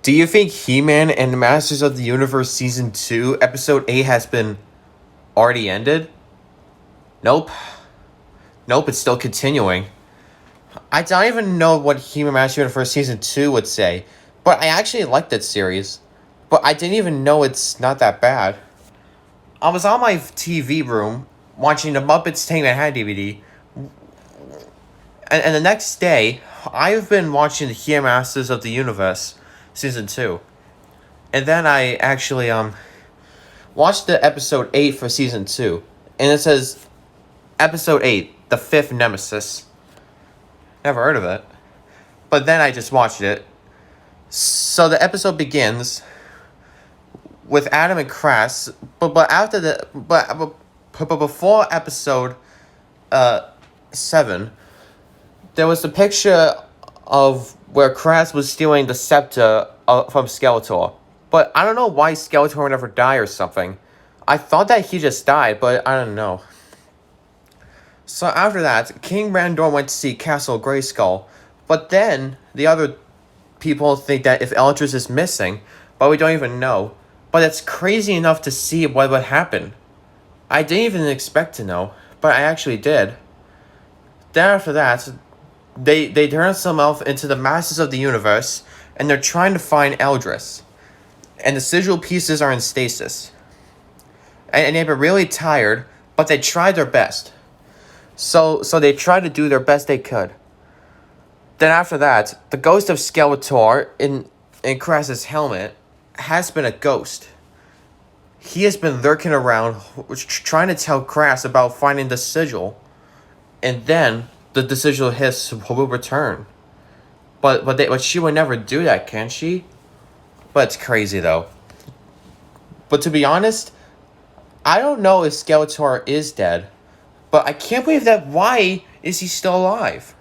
Do you think He-Man and the Masters of the Universe Season 2, Episode 8 has been already ended? Nope. Nope, it's still continuing. I don't even know what He-Man Masters of the Universe Season 2 would say, but I actually liked that series. But I didn't even know it's not that bad. I was on my TV room watching the Muppets Take Manhattan DVD, and the next day, I've been watching the He-Man Masters of the Universe Season 2. And then I actually watched the episode 8 for Season 2. And it says, Episode 8, The Fifth Nemesis. Never heard of it. But then I just watched it. So the episode begins with Adam and Krass, but after the but before episode 7, there was a picture of where Krass was stealing the scepter from Skeletor. But I don't know why Skeletor would never die or something. I thought that he just died, but I don't know. So after that, King Randor went to see Castle Grayskull, but then the other people think that if Eldris is missing, but we don't even know. But it's crazy enough to see what would happen. I didn't even expect to know, but I actually did. Then after that, they turn themselves into the Masters of the Universe, and they're trying to find Eldris. And the sigil pieces are in stasis. And they've been really tired, but they tried their best. So they tried to do their best they could. Then after that, the ghost of Skeletor in Krass's helmet has been a ghost. He has been lurking around, trying to tell Krass about finding the sigil. And then the sigil hiss will return. But she would never do that, can she? But it's crazy though. But to be honest, I don't know if Skeletor is dead. But I can't believe that. Why is he still alive?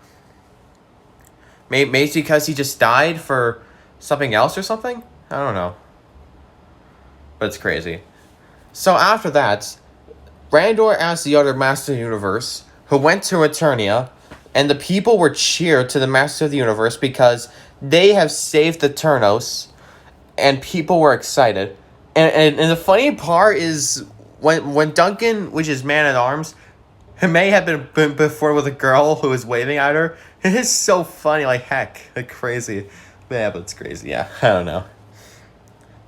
Maybe it's because he just died for something else or something? I don't know. But it's crazy. So after that, Randor asked the other Master of the Universe, who went to Eternia, and the people were cheered to the Master of the Universe because they have saved the Turnos, and people were excited. And the funny part is when Duncan, which is Man-at-Arms, he may have been before with a girl who was waving at her. It is so funny, like heck, like crazy. Yeah, but it's crazy, yeah, I don't know.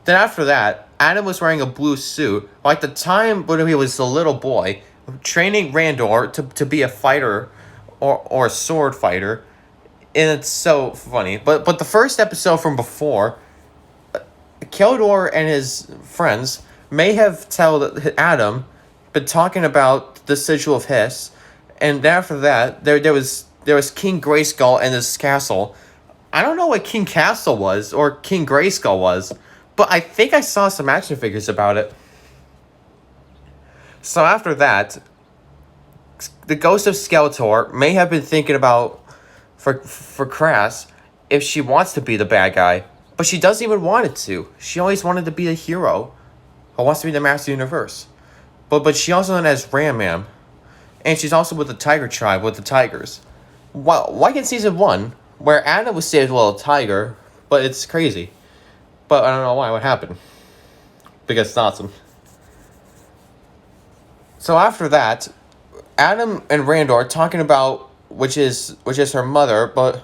Then after that, Adam was wearing a blue suit, like the time when he was a little boy, training Randor to be a fighter or a sword fighter. And it's so funny. But the first episode from before, Keldor and his friends may have told Adam, been talking about the sigil of Hiss, and after that, there was King Grayskull and his castle. I don't know what King Castle was or King Grayskull was, but I think I saw some action figures about it. So after that, the ghost of Skeletor may have been thinking about for Krass if she wants to be the bad guy, but she doesn't even want it to. She always wanted to be a hero, who wants to be the Master of the Universe. But she also known as Ram Man, and she's also with the Tiger Tribe with the Tigers. Like in Season 1, where Anna was saved with a little tiger, but it's crazy. But I don't know why. What happened? Because it's awesome. So after that, Adam and Randor are talking about which is her mother, but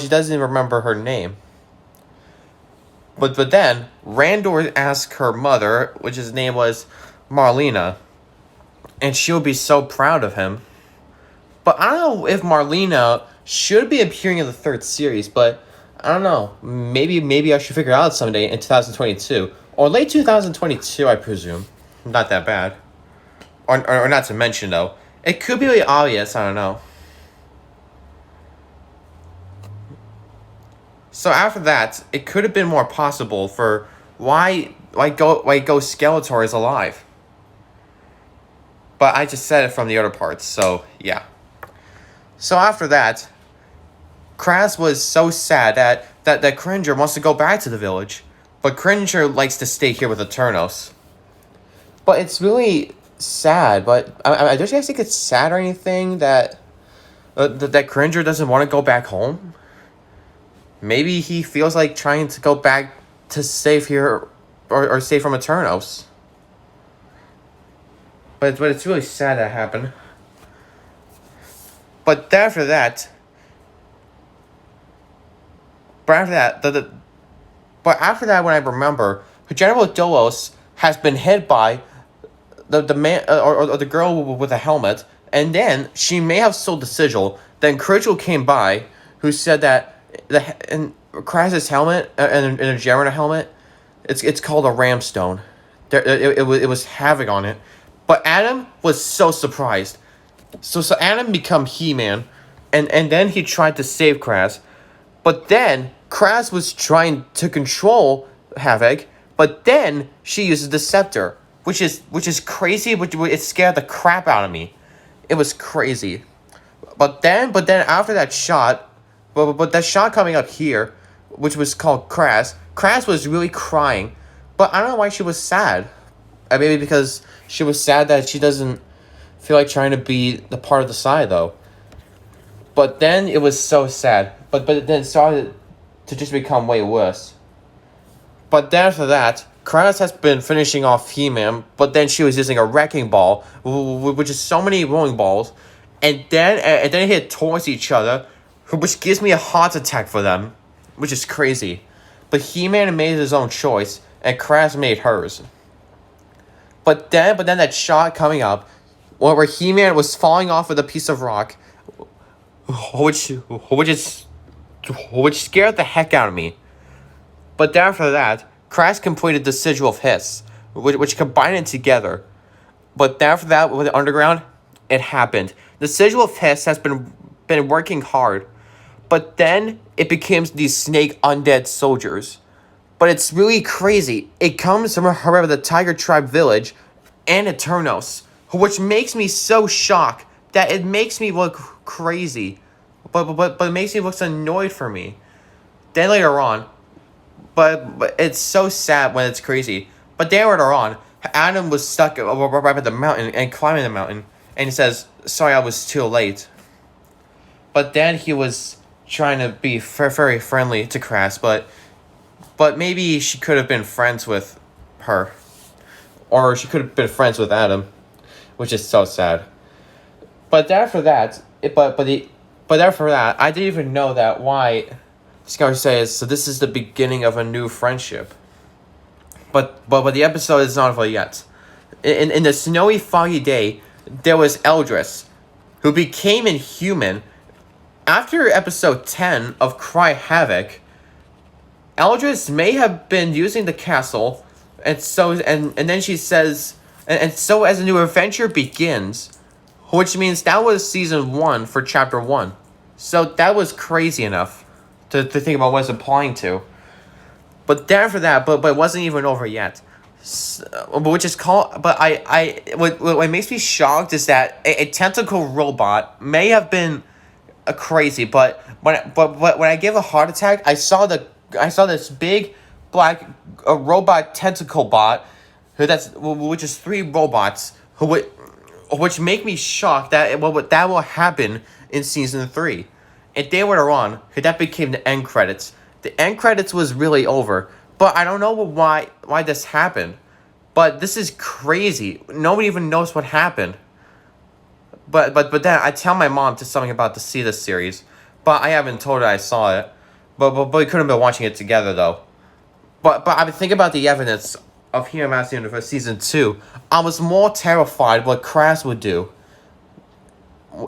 she doesn't even remember her name. But then Randor asked her mother, which his name was Marlena, and she'll be so proud of him. But I don't know if Marlena should be appearing in the third series, but I don't know. Maybe I should figure it out someday in 2022. Or late 2022, I presume. Not that bad. Or not to mention, though. It could be really obvious, I don't know. So after that, it could have been more possible for why Ghost Skeletor is alive. But I just said it from the other parts, so yeah. So after that, Krass was so sad that Cringer wants to go back to the village. But Cringer likes to stay here with the Turnos. But it's really sad, but I don't think it's sad or anything that Cringer doesn't want to go back home. Maybe he feels like trying to go back to save here or save from Eternos. But it's really sad that happened. But after that, but after that, when I remember, General Dolos has been hit by the man or the girl with a helmet, and then she may have sold the sigil. Then Crucial came by, who said that in Krass's helmet and a Jarena helmet, it's called a Ramstone. It was havoc on it, but Adam was so surprised. So Adam become He-Man, and then he tried to save Krass, but then Krass was trying to control Havoc, but then she uses the scepter, which is crazy. Which it scared the crap out of me. It was crazy. But then after that shot, but that shot coming up here, which was called Krass. Krass was really crying, but I don't know why she was sad. Maybe because she was sad that she doesn't feel like trying to be the part of the side though. But then it was so sad. But then it started to just become way worse. But then after that, Krass has been finishing off He-Man, but then she was using a wrecking ball, which is so many rolling balls, and then it hit towards each other, which gives me a heart attack for them, which is crazy. But He-Man made his own choice, and Krass made hers. But then that shot coming up, where He-Man was falling off with a piece of rock, which scared the heck out of me. But after that, Krass completed the Sigil of Hiss, which combined it together. But after that, with the Underground, it happened. The Sigil of Hiss has been working hard, but then it became these snake undead soldiers. But it's really crazy. It comes from, however, the Tiger Tribe village and Eternos, which makes me so shocked that it makes me look crazy. But it makes me look annoyed for me. Then later on, but it's so sad when it's crazy. But then later on, Adam was stuck right at the mountain and climbing the mountain, and he says, "Sorry, I was too late." But then he was trying to be very friendly to Krass, but maybe she could have been friends with her, or she could have been friends with Adam, which is so sad. But after that, after that, I didn't even know that why Skeletor says, so this is the beginning of a new friendship. But the episode is not over yet. In the snowy, foggy day, there was Eldris, who became inhuman. After episode 10 of Cry Havoc, Eldris may have been using the castle, and then she says, and so as a new adventure begins, which means that was season 1 for chapter 1. So that was crazy enough to think about what it's applying to. But then after that, but it wasn't even over yet. Which is called, but what makes me shocked is that a tentacle robot may have been crazy, but when I gave a heart attack, I saw this big black robot tentacle bot, which is 3 robots which make me shocked that that will happen in season 3. And then later on, that became the end credits. The end credits was really over, but I don't know why this happened. But this is crazy. Nobody even knows what happened. But then I tell my mom to something about to see this series, but I haven't told her I saw it. But we couldn't be watching it together though. But I would think about the evidence of He-Man Master Universe season 2. I was more terrified what Krass would do.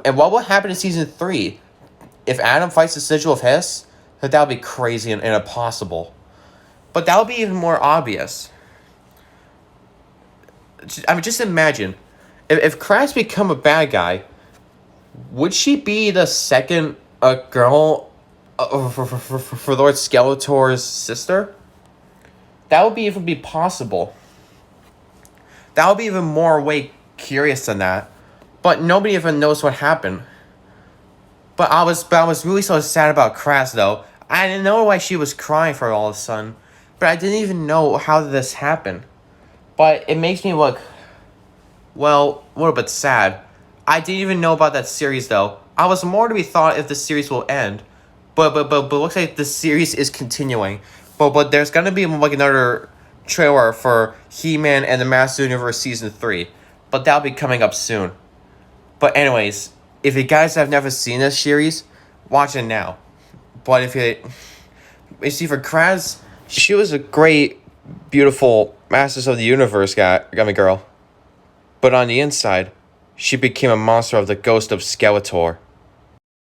And what will happen in season 3? If Adam fights the Sigil of Hiss, that would be crazy and impossible. But that would be even more obvious. I mean, just imagine. If Krass become a bad guy, would she be the second girl for Lord Skeletor's sister? That would even be possible. That would be even more way curious than that. But nobody even knows what happened. But I was really so sad about Krass though. I didn't know why she was crying for all of a sudden. But I didn't even know how this happened. But it makes me look, well, a little bit sad. I didn't even know about that series though. I was more to be thought if the series will end. But looks like the series is continuing. But there's gonna be like another trailer for He-Man and the Master Universe Season 3. But that'll be coming up soon. But anyways, if you guys have never seen this series, watch it now. But if you see, for Krass, she was a great, beautiful Masters of the Universe girl. But on the inside, she became a monster of the ghost of Skeletor.